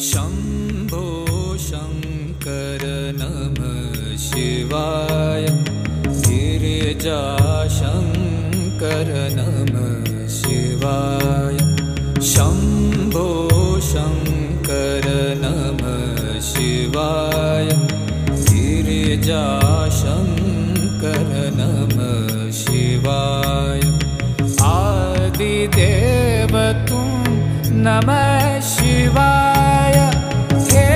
शम्भो शङ्कर नमः शिवाय। गिरिजाशङ्कर नमः शिवाय। शम्भो शङ्कर नमः शिवाय। गिरिजाशङ्कर नमः शिवाय। आदिदेव तुम नमः शिवाय। हे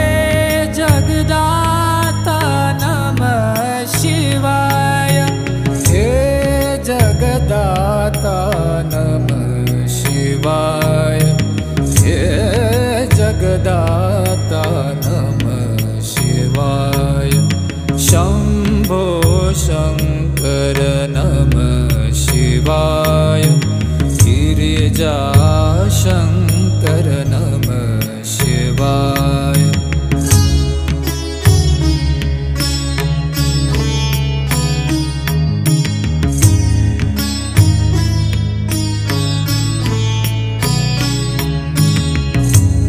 जगदाता नमः शिवाय। हे जगदाता नमः शिवाय। हे जगदाता नमः शिवाय। शम्भो शङ्कर नमः शिवाय। गिरिजाशङ्कर नमः शिवाय।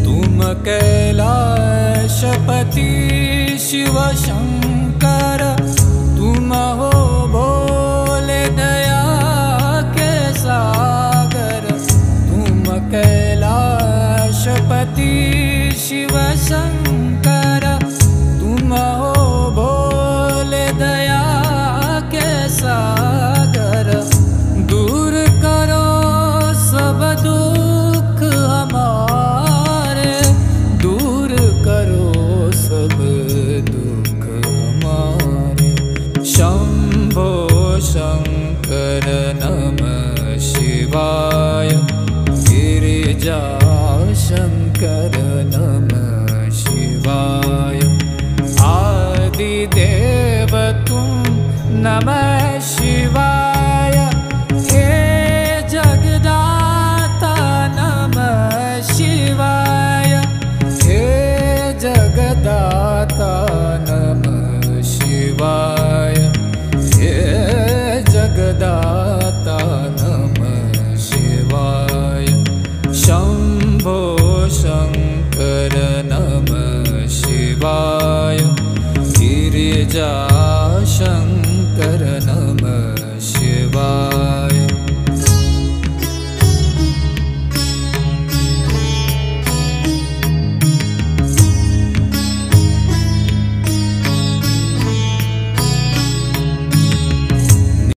तुम कैलाशपति शिव शंकर। तुम हो भोले दया के सागर। तुम कैलाशपति शिव शंकर।